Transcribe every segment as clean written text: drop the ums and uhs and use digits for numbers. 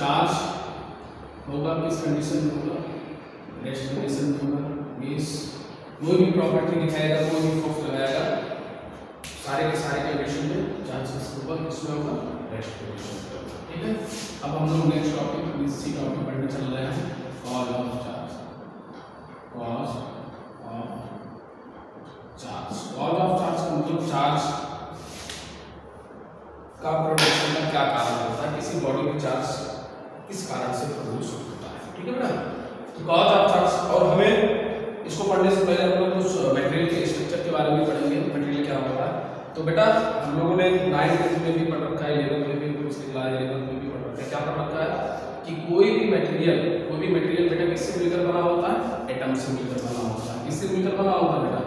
Charge होगा किस condition में होगा, रेस्ट कंडीशन में होगा। मीन्स कोई भी प्रॉपर्टी दिखाएगा, कोई भी फोर्स लगाएगा, सारे के सारे कंडीशन में चार्ज किसमें होगा, रेस्ट कंडीशन में होगा। ठीक है, अब हम लोग नेक्स्ट टॉपिक इसी टॉपिक पढ़ने चल रहे हैं, cause of charge. Cause of charge, cause of charge का मतलब चार्ज का प्रोडक्शन का क्या कारण होता है, किसी बॉडी में चार्ज किस कारण से प्रोड्यूस होता है। ठीक है बेटा, तो कॉज ऑफ चार्ज, और हमें इसको पढ़ने से पहले हम लोग कुछ मटेरियल के स्ट्रक्चर के बारे में पढ़ेंगे, मटेरियल क्या होता है। तो बेटा हम लोगों ने 9th में भी पढ़ रखा है, 11th में भी, उसके क्लास 11th में भी पढ़ रखा है। क्या पढ़ रखा है कि कोई भी मटेरियल बेटा किससे मिलकर बना होता है, एटम से मिलकर बना होता है। किससे मिलकर बना होता है बेटा,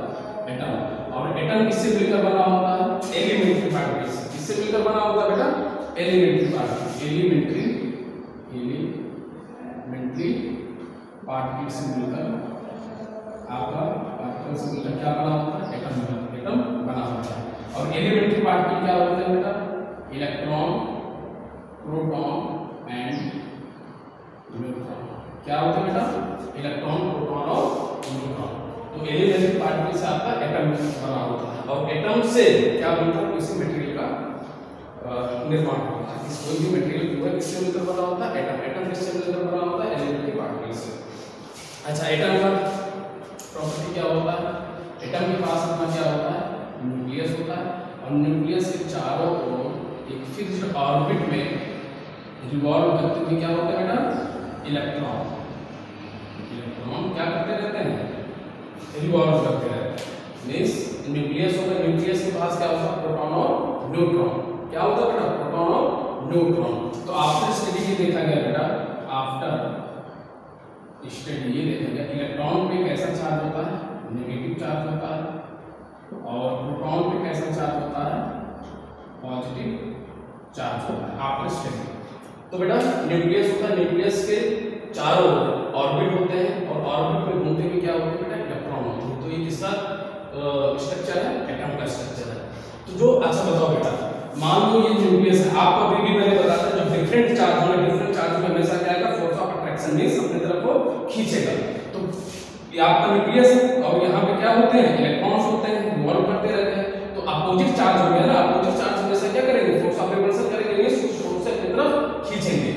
एटम। और एटम किससे मिलकर बना होता है, एलिमेंट्री पार्टिकल से। किससे मिलकर बना होता है बेटा, एलिमेंट्री पार्टिकल, एलिमेंट्री पार्टिकल से मिलकर, आपका पार्टिकल से मिलकर क्या बना होता है, एटम बना होता है। और एलिमेंट्री पार्टिकल क्या होते हैं बेटा, इलेक्ट्रॉन, प्रोटॉन एंड न्यूट्रॉन। क्या होते हैं बेटा, इलेक्ट्रॉन, प्रोटॉन और न्यूट्रॉन। तो एलिमेंट्री पार्टिकल से आपका एटम बना होता है, और एटम से क्या बनता है, किसी मटेरियल का निर्माण होता है। कोई भी मटेरियल पूरा किससे मिलकर बना होता है, एटम किससे मिलकर बना होता है, एलिमेंट्री पार्टिकल से। अच्छा, एटम का प्रॉपर्टी क्या होता है, एटम के पास अपना क्या होता है, न्यूक्लियस होता है, और न्यूक्लियस के चारों ओर एक फिक्स्ड ऑर्बिट में रिवॉल्व करते हुए क्या होता है बेटा, इलेक्ट्रॉन क्या करते रहते हैं, रिवॉल्व करते रहते हैं। मीन्स न्यूक्लियस होगा, न्यूक्लियस के पास क्या होता है, प्रोटॉन और न्यूट्रॉन। क्या होता है बेटा, प्रोटॉन और न्यूट्रॉन। तो आफ्टर स्टडी ये देखा गया बेटा, आफ्टर स्टडी ये देखा गया इलेक्ट्रॉन पे कैसा चार्ज होता है, नेगेटिव चार्ज होता है, और प्रोटॉन पे कैसा चार्ज होता है, पॉजिटिव चार्ज होता है। आफ्टर स्टडी तो बेटा न्यूक्लियस होता है, न्यूक्लियस के चारों ऑर्बिट होते हैं, और ऑर्बिट में घूमते हुए क्या होते हैं बेटा, इलेक्ट्रॉन होते हैं। तो ये किसका स्ट्रक्चर है, एटम का स्ट्रक्चर है। तो जो अच्छा बताओ बेटा, मान लो ये न्यूक्लियस है, आपको अभी भी मैंने बताया था, जो डिफरेंट चार्ज होगा, डिफरेंट चार्ज में हमेशा क्या आएगा, फोर्स ऑफ अट्रैक्शन मींस अपनी तरफ को खींचेगा। तो ये आपका न्यूक्लियस है, और यहाँ पे क्या होते हैं, इलेक्ट्रॉन्स होते हैं, रिवॉल्व करते रहते हैं। तो अपोजिट चार्ज हो गया ना, अपोजिट चार्ज हमेशा क्या करेंगे, फोर्स ऑफ रिपल्शन करेंगे, मींस फोर्स से अपनी तरफ खींचेंगे।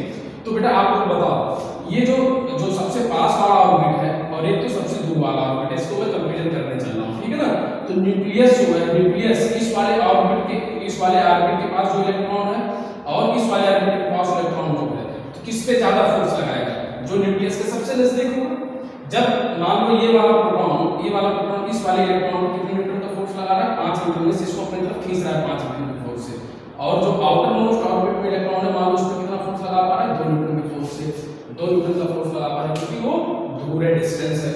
तो बेटा आप लोग बताओ, ये जो सबसे पास वाला ऑर्बिट है, और एक तो सबसे दूर वाला ऑर्बिट है, इसको मैं कंपेरिजन करने चल रहा हूँ। ठीक है ना, तो न्यूक्लियस जो है, न्यूक्लियस इस वाले ऑर्बिट के पास जो इलेक्ट्रॉन है, और इस वाले ऑर्बिट के पास इलेक्ट्रॉन जो है, तो किस पे ज्यादा फोर्स लगाएगा, जो न्यूक्लियस के सबसे नजदीक होगा। जब मान लो ये वाला प्रोटॉन इस वाले इलेक्ट्रॉन को कितने न्यूटन का फोर्स लगा रहा है, 5 न्यूटन से, इसको अपनी तरफ खींच रहा है 5 न्यूटन के फोर्स से। और जो आउटर मोस्ट ऑर्बिट में इलेक्ट्रॉन है, मान लो उस पर कितना फोर्स लगा पा रहा है, 2 न्यूटन के फोर्स से, 2 न्यूटन का फोर्स लगा पा रहा है, क्योंकि वो दूर है, डिस्टेंस है।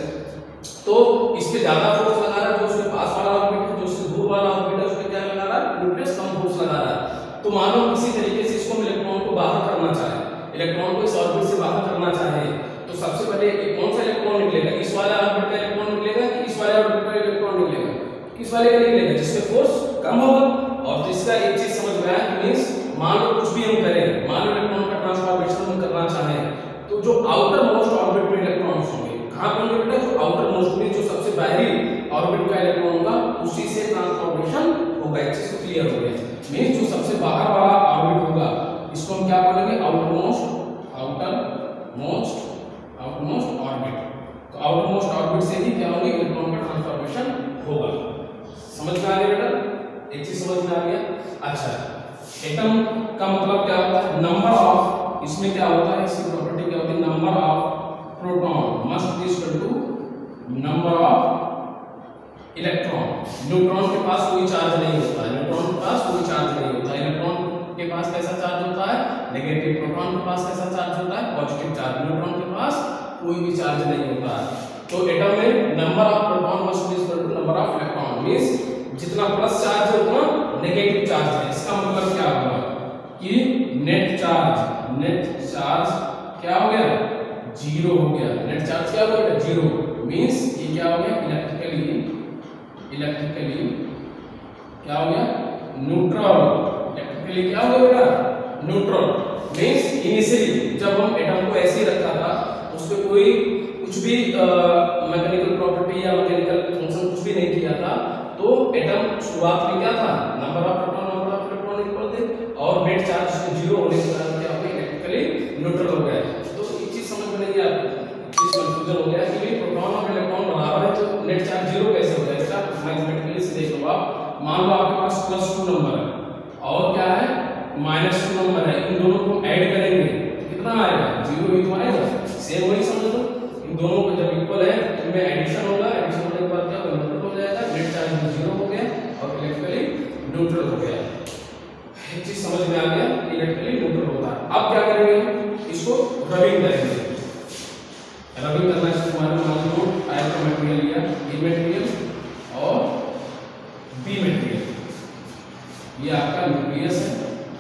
तो इस पे ज्यादा फोर्स लगा रहा है, जो उसके पास वाला ऑर्बिट है, जो उससे दूर वाला ऑर्बिट है, उस पे क्या लगा रहा है, न्यूक्लियस कम फोर्स लगा रहा है। तो मान लो किसी तरीके से इसको इलेक्ट्रॉन को बाहर करना चाहे, इलेक्ट्रॉन को इस ऑर्बिट से बाहर करना चाहे, तो सबसे पहले कौन सा इलेक्ट्रॉन निकलेगा, इस वाले ऑर्बिट का इलेक्ट्रॉन निकलेगा कि इस वाले ऑर्बिट का इलेक्ट्रॉन निकलेगा, किस वाले का निकलेगा, जिसमें फोर्स कम होगा। और जिसका एक चीज समझ में आया कि मींस मान लो कुछ भी हम करें, मान लो इलेक्ट्रॉन का ट्रांसफॉर्मेशन हम करना चाहें, तो जो आउटर मोस्ट ऑर्बिट में इलेक्ट्रॉन्स होंगे, कहां होंगे बेटा, जो आउटर मोस्ट में, जो सबसे बाहरी ऑर्बिट का इलेक्ट्रॉन होगा, उसी से ट्रांसफॉर्मेशन होगा। एक चीज तो क्लियर हो गया, मींस जो सबसे बाहर वाला ऑर्बिट होगा, इसको हम क्या बोलेंगे, आउटर मोस्ट ऑर्बिट। तो आउटर मोस्ट ऑर्बिट से ही क्या होगी, इलेक्ट्रॉन का ट्रांसफॉर्मेशन होगा। समझ में आ गया बेटा, एक चीज समझ में आ गया। अच्छा, एटम का मतलब क्या होता है, नंबर ऑफ, इसमें क्या होता है, इसकी प्रॉपर्टी क्या होती है, number of proton must be equal to number of electron. Neutron के पास कोई चार्ज नहीं होता है, न्यूट्रॉन के पास कोई चार्ज नहीं होता है, इलेक्ट्रॉन के पास कैसा चार्ज होता है, नेगेटिव। प्रोटॉन के पास कैसा चार्ज होता है, पॉजिटिव चार्ज। न्यूट्रॉन के पास कोई भी चार्ज नहीं होता है। तो एटम में number of proton must be equal to number of electron, means जितना प्लस चार्ज है उतना नेगेटिव चार्ज है। इसका मतलब क्या होगा कि नेट चार्ज क्या हो गया, 0 हो गया। नेट चार्ज क्या हो गया, 0। मींस ये क्या हो गया, इलेक्ट्रिकली क्या हो गया, न्यूट्रल। इलेक्ट्रिकली क्या हो गया बेटा, न्यूट्रल। मींस इनिशियली जब हम एटम को ऐसे ही रखा था, उस पे कोई कुछ भी मैकेनिकल प्रॉपर्टी या मैकेनिकल फंक्शन कुछ भी नहीं किया था, तो एटम शुरुआत में क्या था, number of proton number of electron equal थे और नेट चार्ज उसके जीरो होने के कारण क्या हो गया, इलेक्ट्रिकली न्यूट्रल हो गया। तो एक चीज समझ में नहीं आ रही, इस कंफ्यूजन हो गया कि भाई प्रोटॉन और इलेक्ट्रॉन बराबर है तो नेट चार्ज जीरो कैसे हो जाएगा। इसका मैथमेटिकली से देख लो आप, मान लो आपके पास +2 नंबर है और क्या है -2 नंबर है, इन दोनों को ऐड करेंगे कितना आएगा, जीरो ही तो आएगा। सेम वही समझ लो, इन दोनों को जब इक्वल है तो इनमें एडिशन होगा, एडिशन होने के बाद क्या होगा, न्यूट्रल हो जाएगा, नेट चार्ज जीरो हो गया और इलेक्ट्रिकली न्यूट्रल हो गया। एक चीज समझ में आ गया, इलेक्ट्रिकली न्यूट्रल होता है। अब क्या करेंगे, इसको रबिंग करेंगे। रबिंग करना है तुम्हारे मान लो आयरन मटेरियल लिया, ए मटेरियल और बी मटेरियल, ये आपका न्यूक्लियस है,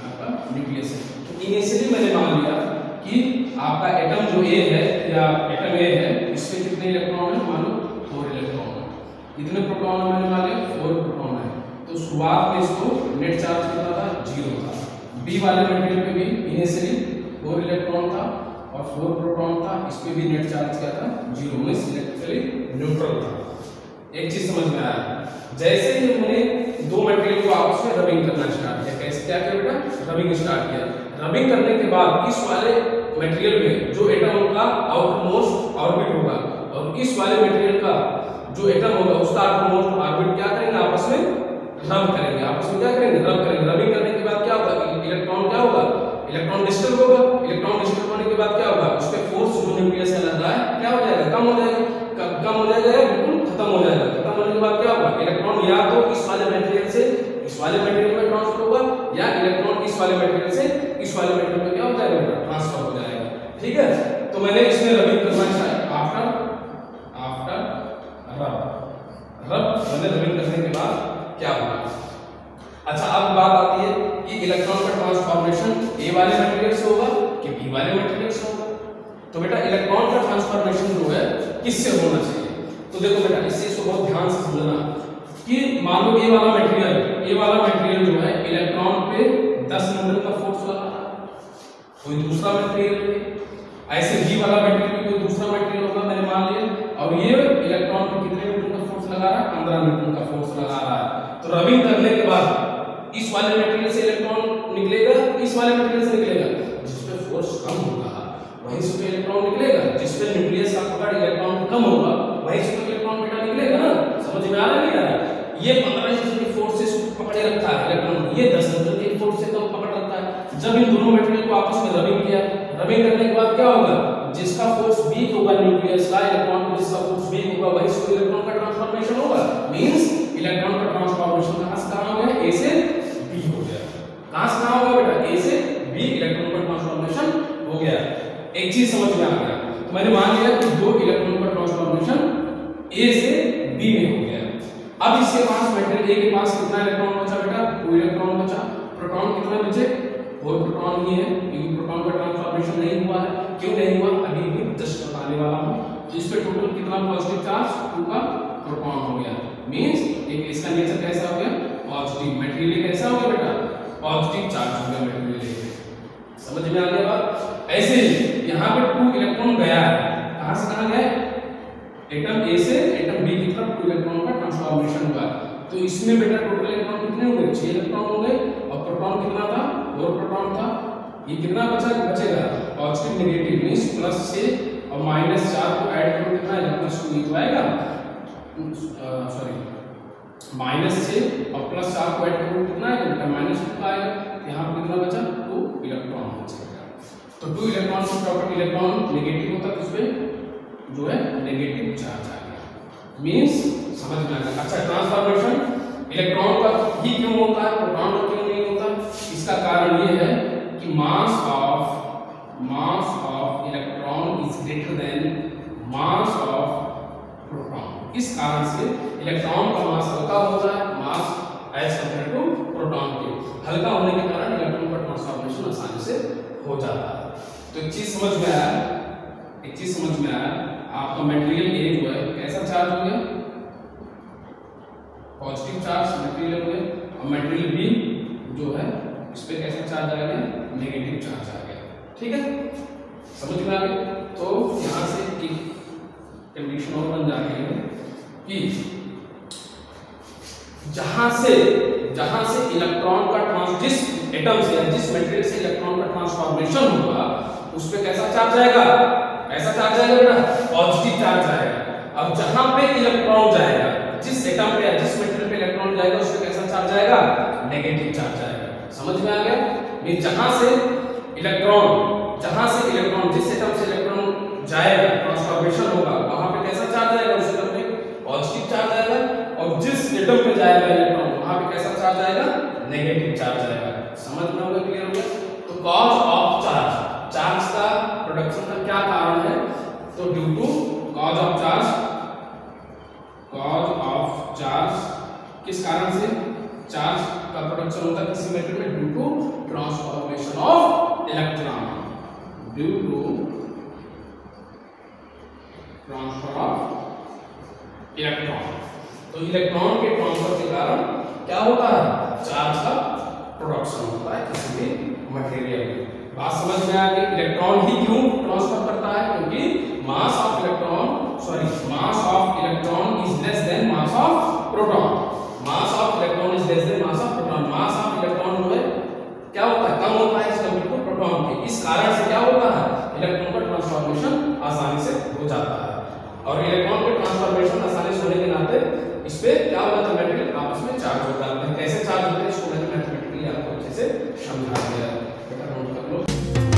आपका न्यूक्लियस है। तो इनिशियली मैंने मान लिया कि आपका एटम जो ए है या एटम ए है, इसमें कितने इलेक्ट्रॉन है, मान लो 4 इलेक्ट्रॉन है। कितने प्रोटॉन है मैंने मान लिया 4 प्रोटॉन है। तो शुरुआत में इसको नेट चार्ज कितना था, 0 था। बी वाले मटेरियल पे भी इनिशियली 4 इलेक्ट्रॉन था और 4 प्रोटॉन था, इस पे भी नेट चार्ज क्या था, 0, मींस इलेक्ट्रिकली न्यूट्रल था। एक चीज समझ में आया, जैसे ही हमने दो मटेरियल को आपस में रबिंग करना स्टार्ट किया, कैसे क्या किया बेटा, रबिंग स्टार्ट किया। रबिंग करने के बाद इस वाले मटेरियल में जो एटम का आउटमोस्ट ऑर्बिट होगा और इस वाले मटेरियल का जो एटम होगा उसका आउटमोस्ट ऑर्बिट क्या करेंगे, आपस में रब करेंगे, आपस में क्या करेंगे, रब करेंगे। रबिंग करने के बाद क्या होगा, इलेक्ट्रॉन क्या होगा, इलेक्ट्रॉन डिस्टर्ब होगा। इलेक्ट्रॉन डिस्टर्ब होने के बाद क्या होगा, उस पे फोर्स जो न्यूक्लियस से लग रहा है क्या हो जाएगा, कम हो जाएगा, कम हो जाएगा या बिल्कुल खत्म हो जाएगा। खत्म होने के बाद क्या होगा, इलेक्ट्रॉन या तो इस वाले मटेरियल से इस वाले मटेरियल में ट्रांसफर होगा या इलेक्ट्रॉन इस वाले मटेरियल से इस वाले मटेरियल में क्या हो जाएगा, ट्रांसफर हो जाएगा। ठीक है, तो मैंने इसमें रबिंग करना चाहिए आफ्टर रब मैंने रबिंग करने के बाद क्या होगा। अच्छा, अब बात आती है कि इलेक्ट्रॉन का ट्रांसफॉर्मेशन ए वाले मटेरियल से होगा कि बी वाले मटेरियल से होगा। तो बेटा इलेक्ट्रॉन का ट्रांसफॉर्मेशन जो है किससे होना चाहिए, तो देखो बेटा इस चीज को बहुत ध्यान से समझना कि मान लो ए वाला मटेरियल जो है इलेक्ट्रॉन पे 10 न्यूटन का फोर्स लगा रहा है, कोई दूसरा मटेरियल ऐसे बी वाला मटेरियल पे कोई दूसरा मटेरियल होगा मैंने मान लिया, और ये इलेक्ट्रॉन पे कितने न्यूटन का फोर्स लगा रहा है, 15 न्यूटन का फोर्स लगा रहा है। तो रबिंग करने के बाद इस वाले मटेरियल से इलेक्ट्रॉन निकलेगा, इस वाले मटेरियल से निकलेगा, जिस पे फोर्स कम होगा वहीं से इलेक्ट्रॉन निकलेगा, जिस पे न्यूक्लियस का पकड़ इलेक्ट्रॉन कम होगा वहीं से इलेक्ट्रॉन बेटा निकलेगा ना। समझ में आ रहा है नहीं आ रहा, ये 15 न्यूटन की फोर्स से पकड़े रखा है इलेक्ट्रॉन, ये 10 न्यूटन की फोर्स से तो पकड़ रखा है। जब इन दोनों मटेरियल को आपस में रबिंग किया, रबिंग करने के बाद क्या होगा, जिसका फोर्स वीक होगा न्यूक्लियस का, इलेक्ट्रॉन को जिसका फोर्स वीक होगा वहीं से इलेक्ट्रॉन का ट्रांसफॉर्मेशन होगा। मींस इलेक्ट्रॉन का ट्रांसफॉर्मेशन कहां हो गया, ए से बी हो गया। कहां से कहां होगा बेटा, ए से बी इलेक्ट्रॉन का ट्रांसफॉर्मेशन हो गया। एक चीज समझ में आ गया, तो मैंने मान लिया कि दो इलेक्ट्रॉन का ट्रांसफॉर्मेशन ए से बी में हो गया। अब इसके पास मटेरियल ए के पास कितना इलेक्ट्रॉन बचा बेटा, 2 इलेक्ट्रॉन बचा। प्रोटॉन कितने बचे, 4 प्रोटॉन ही है, क्योंकि प्रोटॉन का ट्रांसफॉर्मेशन नहीं हुआ है। क्यों नहीं हुआ, अभी भी जस्ट बताने वाला हूं। तो इस पे टोटल कितना पॉजिटिव चार्ज, 2 का प्रोटॉन हो गया। मींस एक इसका नेचर कैसा हो गया, पॉजिटिव। मटेरियल कैसा हो गया बेटा, पॉजिटिव चार्ज हो गया मटेरियल। समझ में आ गया बात। ऐसे ही यहाँ पे 2 इलेक्ट्रॉन गया है, कहां से कहां गया, एटम ए से एटम बी की तरफ 2 इलेक्ट्रॉन का ट्रांसफॉर्मेशन हुआ। तो इसमें बेटा टोटल इलेक्ट्रॉन कितने हो गए, 6 इलेक्ट्रॉन हो गए, और प्रोटॉन कितना था, 4 प्रोटॉन था। ये कितना बचेगा, पॉजिटिव नेगेटिव मींस +6 और -4 को ऐड करो कितना आएगा, +2 तो आएगा, सॉरी -6 और +4 को ऐड करो कितना आएगा, -2 आएगा। यहाँ पे कितना बचा, 2 इलेक्ट्रॉन बचेगा। तो 2 इलेक्ट्रॉन से प्रॉपर्टी इलेक्ट्रॉन नेगेटिव होता है, उसमें जो है नेगेटिव चार्ज आ गया। मींस समझ में आ गया। अच्छा, ट्रांसफॉर्मेशन इलेक्ट्रॉन का ही क्यों होता है, प्रोटॉन का क्यों नहीं होता, इसका कारण ये है कि mass of electron is greater than mass of proton. इस कारण से इलेक्ट्रॉन का मास हल्का होता है, mass as compare to proton के। हल्का होने के कारण इलेक्ट्रॉन का ट्रांसफॉर्मेशन आसानी से हो जाता है। तो एक चीज समझ में आया, आपका मटेरियल ए जो है कैसा चार्ज हो गया, पॉजिटिव चार्ज मटेरियल हो गया, और मटेरियल बी जो है इस पे कैसा चार्ज आ गया, नेगेटिव चार्ज आ गया। ठीक है, समझ में आ गया। तो यहाँ से एक कंडीशन और बन जाती है कि जहां से इलेक्ट्रॉन का जिस एटम से या जिस मटेरियल से इलेक्ट्रॉन का ट्रांसफॉर्मेशन होगा उस पे कैसा चार्ज आएगा, कैसा चार्ज आएगा बेटा, पॉजिटिव चार्ज आएगा। अब जहां पे इलेक्ट्रॉन जाएगा, जिस एटम पे या जिस मटेरियल पे इलेक्ट्रॉन जाएगा उस पे कैसा चार्ज आएगा, नेगेटिव चार्ज आएगा। समझ में आ गया। ये जहां से इलेक्ट्रॉन जिस एटम से इलेक्ट्रॉन जाएगा, ट्रांसफॉर्मेशन होगा, वहां पे कैसा चार्ज आएगा, उस एटम पे पॉजिटिव चार्ज आएगा। और जिस एटम पे जाएगा इलेक्ट्रॉन वहां पे कैसा चार्ज आएगा, नेगेटिव चार्ज आएगा। समझ में आ गया, क्लियर हो गया। तो कॉज ऑफ चार्ज का प्रोडक्शन का क्या कारण है, तो due to cause of charge किस कारण से चार्ज का प्रोडक्शन होता है किसी मेटेरियल में, due to transformation of electron, due to transfer of electron. तो इलेक्ट्रॉन के ट्रांसफर के कारण क्या होता है, चार्ज का प्रोडक्शन होता है किसी भी मटेरियल में। बात समझ में आ गई। इलेक्ट्रॉन ही क्यों ट्रांसफर करता है, क्योंकि मास of electron is less than mass of proton. Mass of electron is less than mass of proton. Mass of electron जो है क्या होता है, कम होता है इस कंपेयर टू प्रोटॉन के। इस कारण से क्या होता है, इलेक्ट्रॉन का ट्रांसफॉर्मेशन आसानी से हो जाता है। और इलेक्ट्रॉन के ट्रांसफॉर्मेशन आसानी से होने के नाते इस पे क्या होता है, मटेरियल आपस में चार्ज होता है। कैसे चार्ज होता है इसको मैंने मैथमेटिकली आपको अच्छे से समझा दिया है, बेटा नोट कर लो।